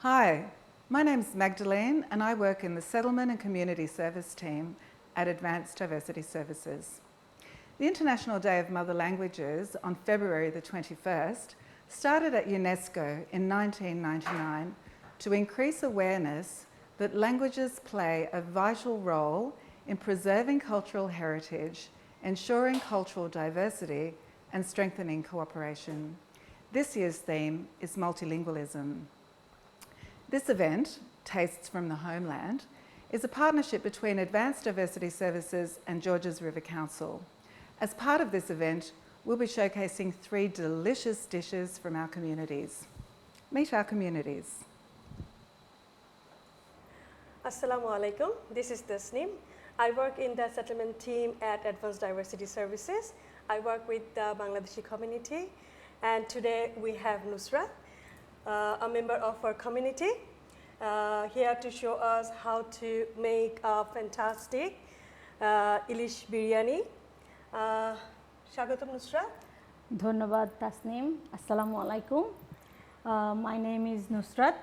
Hi, my name's Magdalene and I work in the Settlement and Community Service team at Advanced Diversity Services. The International Day of Mother Languages on February the 21st started at UNESCO in 1999 to increase awareness that languages play a vital role in preserving cultural heritage, ensuring cultural diversity and strengthening cooperation. This year's theme is multilingualism. This event, Tastes from the Homeland, is a partnership between Advanced Diversity Services and Georges River Council. As part of this event, we'll be showcasing 3 delicious dishes from our communities. Meet our communities. Assalamu alaikum, this is Tasneem. I work in the settlement team at Advanced Diversity Services. I work with the Bangladeshi community, and today we have Nusrat, a member of our community, here to show us how to make a fantastic Ilish biryani. Shagatam Nusrat. Dhonnobad Tasneem. Assalamu alaikum. My name is Nusrat.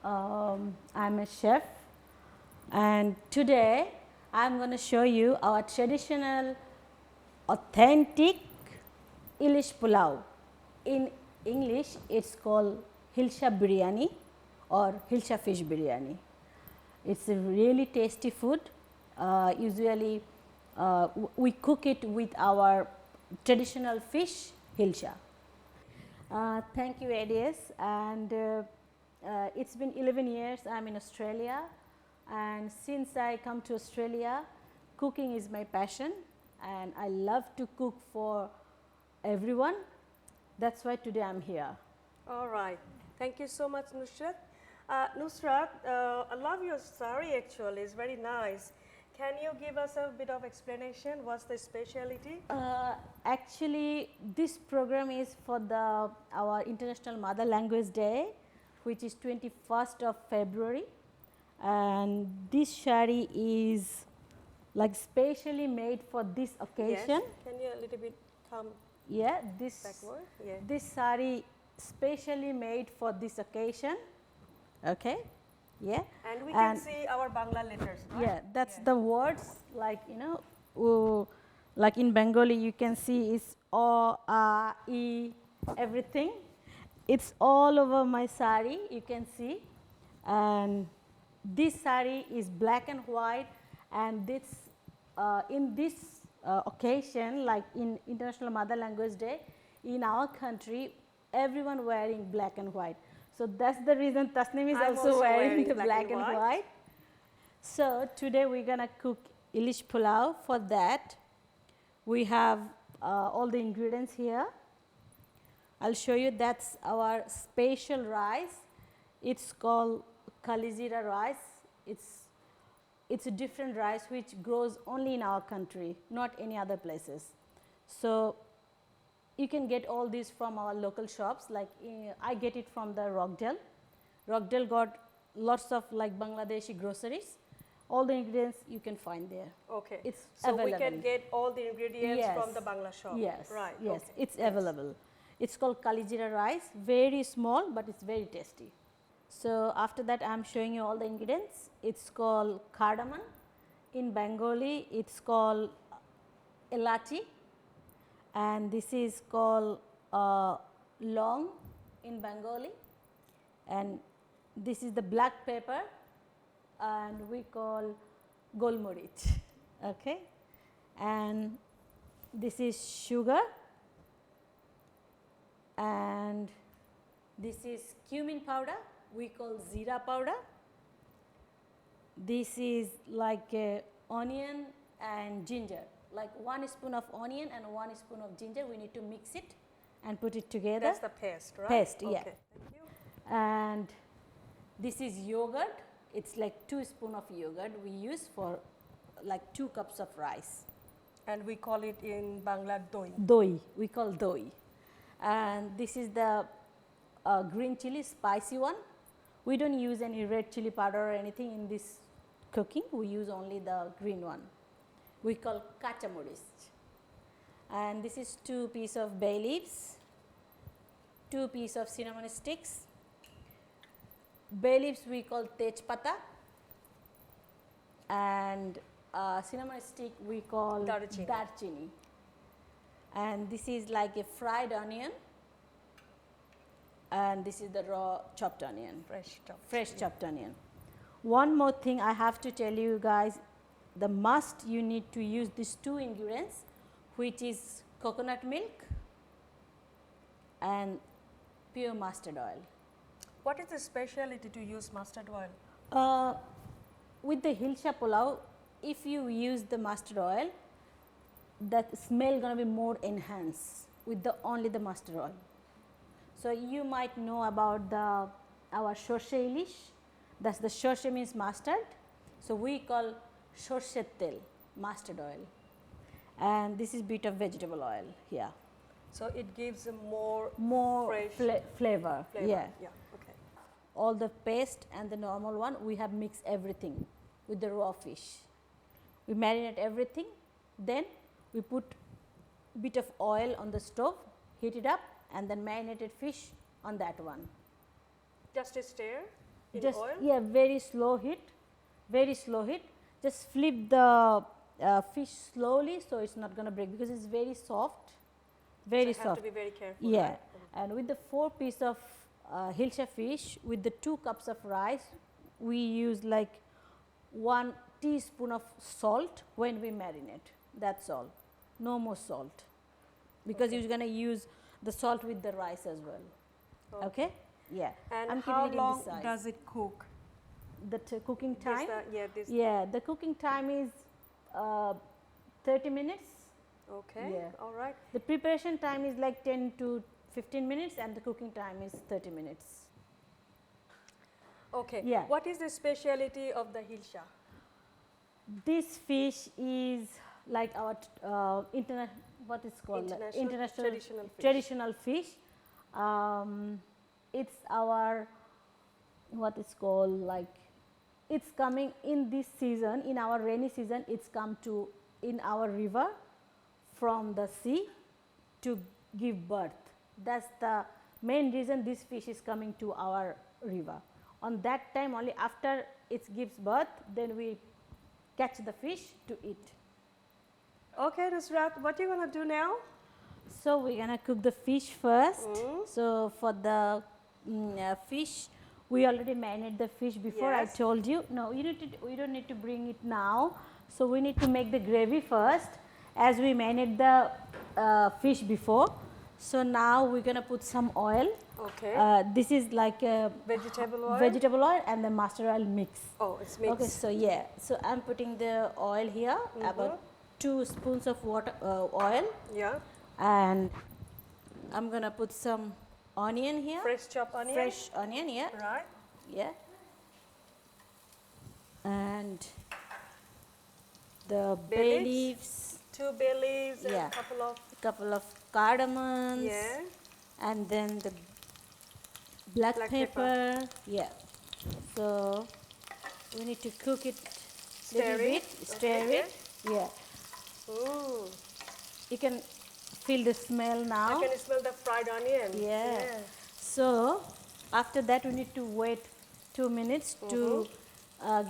I'm a chef, and today I'm going to show you our traditional authentic Ilish Pulao. In English it's called Hilsa biryani or Hilsa fish biryani. It's a really tasty food. Usually we cook it with our traditional fish Hilsa. Thank you, ADS, and it's been 11 years I'm in Australia, and since I come to Australia, cooking is my passion and I love to cook for everyone. That's why today I'm here. All right, thank you so much, Nusrat. Nusrat, I love your sari actually, it's very nice. Can you give us a bit of explanation? What's the specialty? Actually, this program is for our International Mother Language Day, which is 21st of February, and this sari is like specially made for this occasion. Yes. Can you a little bit come backward? Yeah. This sari specially made for this occasion. Okay. Yeah. And we can see our Bangla letters, right? Yeah, that's the words, like, you know, like in Bengali you can see it's O, A, E, everything. It's all over my sari, you can see. And this sari is black and white, and this in this occasion, like in International Mother Language Day, in our country everyone wearing black and white. So that's the reason Tasneem is also wearing the black and white. So today we're gonna cook Ilish Pulao. For that we have all the ingredients here. I'll show you. That's our special rice. It's called Kalijira rice. It's a different rice which grows only in our country, not any other places. So you can get all these from our local shops, like I get it from the Rockdale. Rockdale got lots of like Bangladeshi groceries. All the ingredients you can find there. Okay. It's so available. We can get all the ingredients from the Bangla shop. Yes. Right. Yes. Okay. It's available. It's called Kalijira rice. Very small, but it's very tasty. So after that, I'm showing you all the ingredients. It's called cardamom. In Bengali, it's called elachi. And this is called long in Bengali, and this is the black pepper, and we call golmorich. Okay, and this is sugar, and this is cumin powder, we call zira powder. This is like onion and ginger. Like 1 spoon of onion and 1 spoon of ginger, we need to mix it and put it together. That's the paste, right? Paste, okay. yeah. Thank you. And this is yogurt. It's like 2 spoon of yogurt we use for like 2 cups of rice. And we call it in Bangla doi. Doi, we call doi. And this is the green chili, spicy one. We don't use any red chili powder or anything in this cooking. We use only the green one. We call kachamoris. And this is 2 pieces of bay leaves, 2 pieces of cinnamon sticks, bay leaves we call tej pata, and cinnamon stick we call Darchini. darchini. And this is like a fried onion, and this is the raw chopped onion, fresh chopped onion. One more thing I have to tell you guys, the must you need to use these two ingredients, which is coconut milk and pure mustard oil. What is the specialty to use mustard oil? With the Hilsa Pulao, if you use the mustard oil, that smell gonna be more enhanced with only the mustard oil. So you might know about our shorshe ilish. That's the shorshe means mustard. So we call shorshe tel, mustard oil, and this is bit of vegetable oil here. So it gives a more fresh flavor. Yeah. Okay. All the paste and the normal one, we have mixed everything with the raw fish. We marinate everything, then we put bit of oil on the stove, heat it up, and then marinated fish on that one. Just a stir in Just oil? Yeah, very slow heat, very slow heat. Just flip the fish slowly, so it's not going to break because it's very soft, very so soft. Have to be very careful. Yeah, right? and with the 4 pieces of Hilsa fish, with the 2 cups of rice, we use like 1 teaspoon of salt when we marinate. That's all. No more salt, because you're going to use the salt with the rice as well. Okay? Yeah. And I'm how keeping it in long this size. does it cook? The cooking time? The cooking time is 30 minutes. Okay. Yeah. All right. The preparation time is like 10 to 15 minutes, and the cooking time is 30 minutes. Okay. Yeah. What is the speciality of the Hilsa? This fish is like our what is called international traditional fish. It's our what is called like, it's coming in this season, in our rainy season. It's come to in our river from the sea to give birth. That's the main reason this fish is coming to our river. On that time only, after it gives birth, then we catch the fish to eat. Okay, Nusrat, what are you going to do now? So we're going to cook the fish first. So for the fish, we already marinated the fish before. Yes. I told you. No, we don't need to bring it now. So we need to make the gravy first, as we marinate the fish before. So now we're going to put some oil. Okay. This is like a vegetable oil and the mustard oil mix. Oh, it's mixed. Okay, so yeah. So I'm putting the oil here, about 2 spoons of oil. Yeah. And I'm going to put some onion here. Fresh chopped onion? Fresh onion, yeah. Right. Yeah. And the bay leaves. 2 bay leaves and Yeah. a couple of cardamoms. Yeah. And then the black pepper. Yeah. So we need to cook it little bit, stir it. Yeah. Ooh. You can feel the smell now. I can smell the fried onion. Yeah. So after that, we need to wait 2 minutes to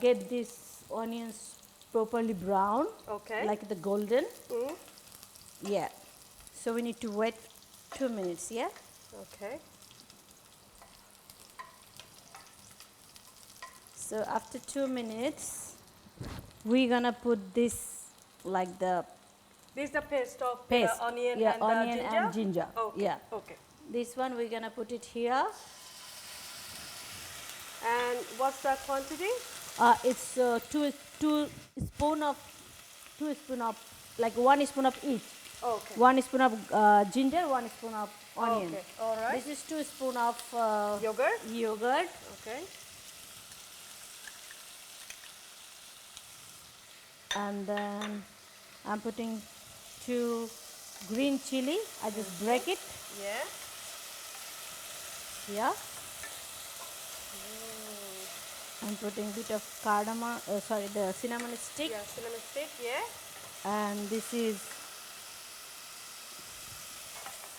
get these onions properly brown. Okay. Like the golden. Yeah. So we need to wait 2 minutes. Yeah. Okay. So after 2 minutes, we're gonna put this like the This is the paste of paste. the onion Yeah, and onion the ginger? and ginger. Okay. Yeah. Okay. This one we're gonna put it here. And what's the quantity? It's two spoon of like 1 spoon of each. Okay. 1 spoon of ginger, 1 spoon of onion. Okay. All right. This is 2 spoon of Yogurt? yogurt. Okay. And then I'm putting 2 green chilli. I just break it. Yeah. Yeah. I'm putting a bit of cardamom, the cinnamon stick. Yeah, cinnamon stick, yeah. And this is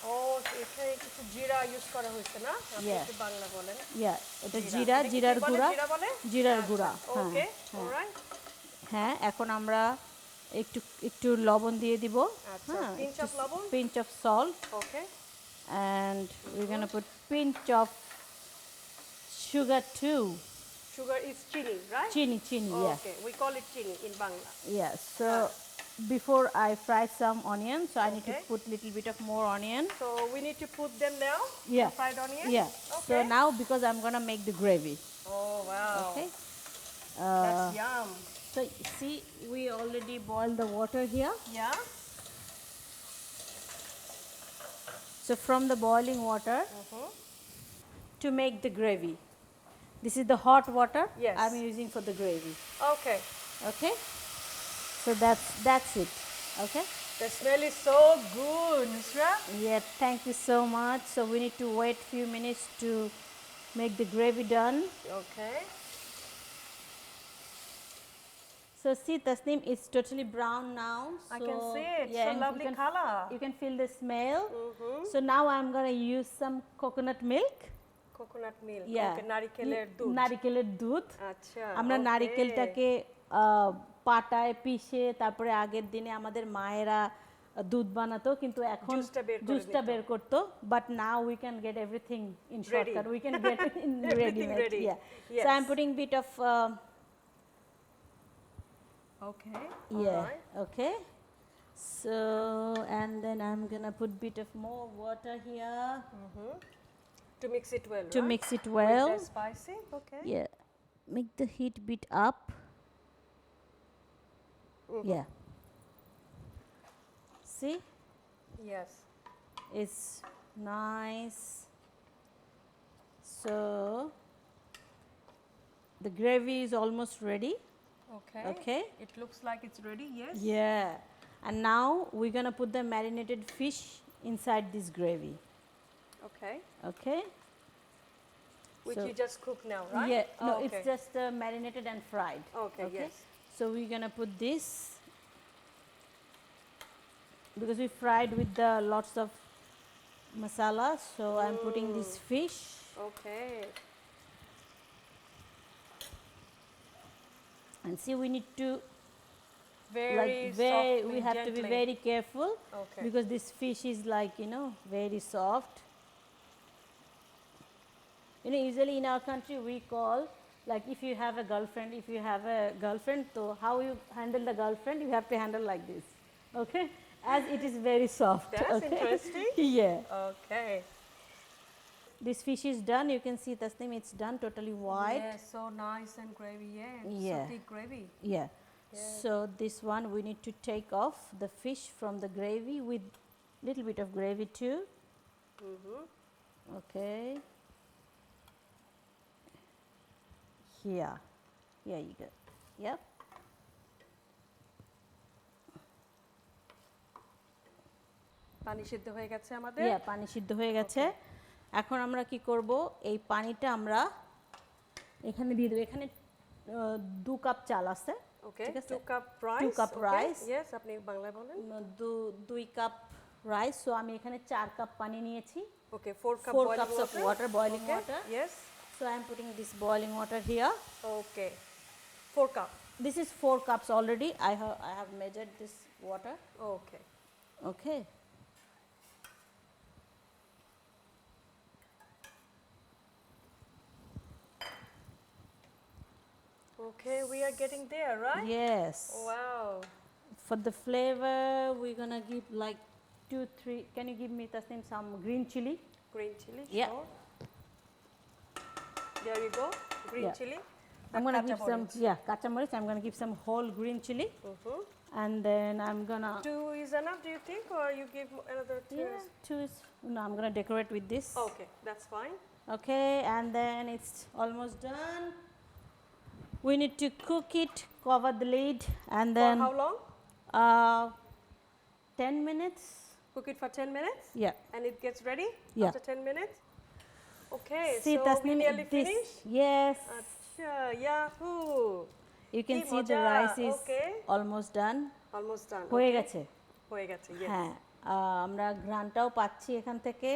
ও এখানে কিছু জিরা use করা হয়েছে না আপনি Yeah. একটু বাংলা বলেন এটা জিরা, এটা কি জিরার বলে? গুঁড়া, জিরা বলে জিরার গুঁড়া। হ্যাঁ ওকে হ্যাঁ অলরাইট হ্যাঁ, এখন আমরা একটু একটু লবণ দিয়ে দিব। আচ্ছা হ্যাঁ, পিঞ্চ অফ লবণ pinch of salt, okay and we're gonna put pinch of sugar too. sugar is chili right Chini, yeah. okay we call it chili in Bangla Yeah, so before I fry some onion, so I need to Okay. put little bit of more onion. so we need to put them now Yeah. the fried onion Yeah. So okay now because I'm gonna make the gravy. oh wow Okay. that's yum So see, we already boiled the water here. yeah So from the boiling water to make the gravy. This is the hot water Yes. I'm using for the gravy. okay Okay. So that's it. Okay. the smell is so good Nusrat Yeah. Thank you so much. So we need to wait few minutes to make the gravy done. okay So see, Tasneem, it's totally brown now. I can So, see it. So and lovely color. You can feel the smell. So now I'm gonna use some coconut milk. coconut milk Yeah. okay নারিকেলের দুধ নারিকেলের দুধ। আচ্ছা আমরা okay. নারিকেলটাকে পাটায় পিষে তারপরে আগের দিনে আমাদের মায়েরা দুধ বানাতো, কিন্তু এখন জুসটা বের করতো, but now we can get everything in shortcut, we can get in Everything readymade. ready. Yeah. Yes. So I'm putting bit of okay yeah, alright. okay. So and then I'm gonna put bit of more water here To mix it well to right? mix it well. With the spicy okay Yeah, make the heat bit up. Yeah. See, yes it's nice. So the gravy is almost ready. okay Okay. it looks like it's ready yes Yeah. And now we're gonna put the marinated fish inside this gravy. okay Okay. which So- you just cook now right Yeah. No, okay. it's just marinated and fried. okay yes So we're gonna put this because we fried with the lots of masala. So I'm putting this fish. okay And see, we need to very we have to be gently. very careful Okay. because this fish is like, very soft. Usually in our country we call, like if you have a girlfriend, so how you handle the girlfriend, you have to handle like this, okay? As it is very soft. That's okay? interesting. Yeah. Okay. This fish is done. You can see, Tasneem, it's done totally white. Yeah, so nice and gravy. Yeah. Yeah. So thick gravy. Yeah. So this one we need to take off the fish from the gravy with little bit of gravy too. Okay. Here. Here you go. Yep. পানি সিদ্ধ হয়ে গেছে আমাদের। Yeah, পানি সিদ্ধ হয়ে গেছে। এখন আমরা কি করব, এই পানিটা আমরা এখানে দিয়ে দেব। এখানে 2 কাপ চাল আছে। ওকে, ঠিক আছে? 2 cup rice. 2 cup rice. Yes, আপনি বাংলায় বলেন। 2 কাপ রাইস, সো আমি এখানে 4 কাপ পানি নিয়েছি। ওকে, 4 cup 4 boiling cups of water, boiling water. Yes. So I am putting this boiling water here. Okay. 4 cup. This is 4 cups already. I have measured this water. Okay. Okay. Okay, we are getting there, right? Yes. Wow. For the flavor, we're gonna give like 2-3. Can you give me, Tasneem, some green chili? Green chili. Yeah. Sure. There you go. Green Yeah. chili. I'm gonna give some, Kacha kachamaric. I'm gonna give some whole green chili, morich. and then I'm gonna. 2 is enough, do you think, or you give another 2? Yeah, 2 is. No, I'm gonna decorate with this. Okay, that's fine. Okay, and then it's almost done. We need to cook it, cover the lid, and then For how long? 10 minutes. Cook it for 10 minutes? Yeah. And it gets ready Yeah. after 10 minutes? Okay, See, so we Tasneem, nearly this. finished? Yes. Acha, yahoo! You can Ki see the moja, rice is okay. almost done. Almost done. হয়ে okay. গেছে। হয়ে গেছে, yes. হ্যাঁ, আমরা ঘ্রাণটাও পাচ্ছি এখান থেকে।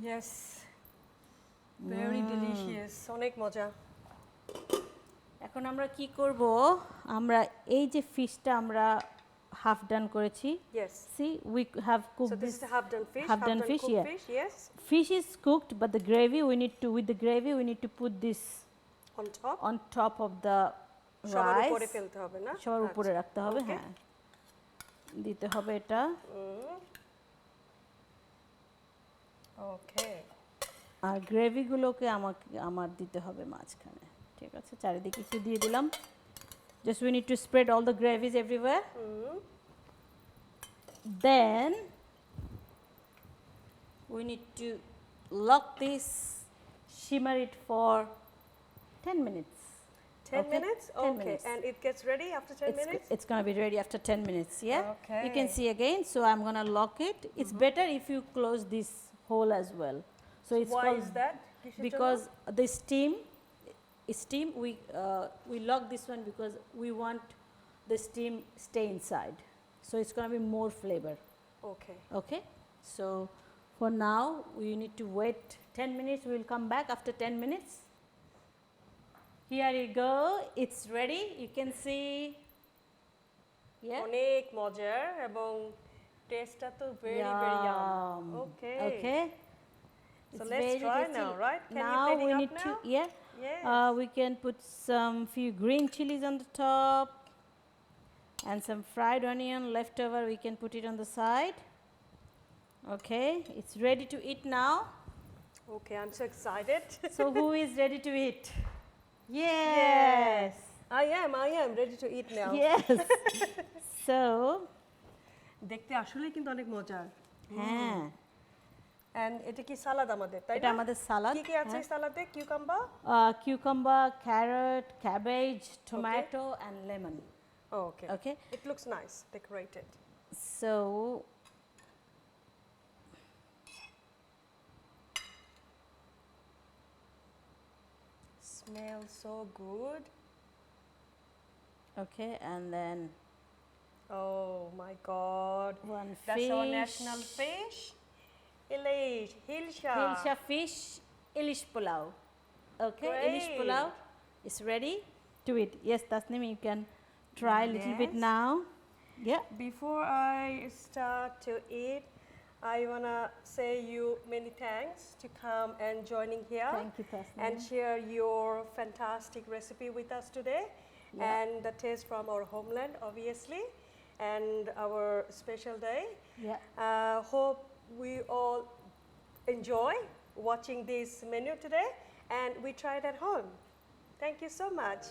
Yes. Very delicious. অনেক মজা। এখন আমরা কি করব, আমরা এই যে ফিশটা আমরা হাফ ডান করেছি, Yes. see we have So cooked this is the half done fish. half done fish, cooked yeah. fish. Yes. Fish is cooked, but the gravy we need to, with the gravy we need to put this On top. on top of the সবার rice, উপরে ফেলতে হবে না? সবার উপরে আচ্ছা। রাখতে হবে। Okay. হ্যাঁ, দিতে হবে এটা। Okay. আর গ্রেভিগুলোকে আমার দিতে হবে মাঝখানে, ঠিক আছে? চারিদিকে একটু দিয়ে দিলাম। Just we need to spread all the gravies everywhere. Then we need to lock this, shimmer it for 10 minutes. 10 Okay, minutes? 10 Okay. minutes. And it gets ready after 10 minutes? It's going to be ready after 10 minutes, yeah? Okay. You can see again, so I'm going to lock it. It's better if you close this hole as well. So it's Why called, is that? কিসের because the steam we lock this one because we want the steam stay inside, so it's going to be more flavor. জন্য? Okay. Okay, so for now we need to wait 10 minutes. We will come back after 10 minutes. Here you go, it's ready. You can see, yeah, অনেক মজার এবং টেস্টটা তো very very yum. Okay. Okay, So it's let's very try tasty. now, right? Can you Now plating we up need now? to, yeah. Yes. We can put some few green chilies on the top and some fried onion left over. We can put it on the side. Okay, it's ready to eat now. Okay, I'm so excited. So who is ready to eat? Yes. I am ready to eat now. Yes. So, দেখতে আসলে কিন্তু অনেক মজার। হ্যাঁ, And এটা কি সালাদ আমাদের, তাই এটা না? আমাদের সালাদ। কি কি আছে এই সালাদে? Cucumber? Cucumber, carrot, cabbage, tomato and lemon. Oh, okay. Okay. It looks nice, decorated. So, Smells so good. okay, and then Oh my God. one That's fish. our national fish. Ilish, Hilsa. Hilsa fish, Ilish Pulao. Okay, Ilish Great. Pulao is ready to eat. Yes, Tasnim, you can try a little bit Yes. now. Yeah. Before I start to eat, I wanna say you many thanks to come and joining here. Thank you, Tasnim. And share your fantastic recipe with us today. Yeah. And the taste from our homeland, obviously, and our special day. Yeah. Hope we all enjoy watching this menu today, and we try it at home. Thank you so much.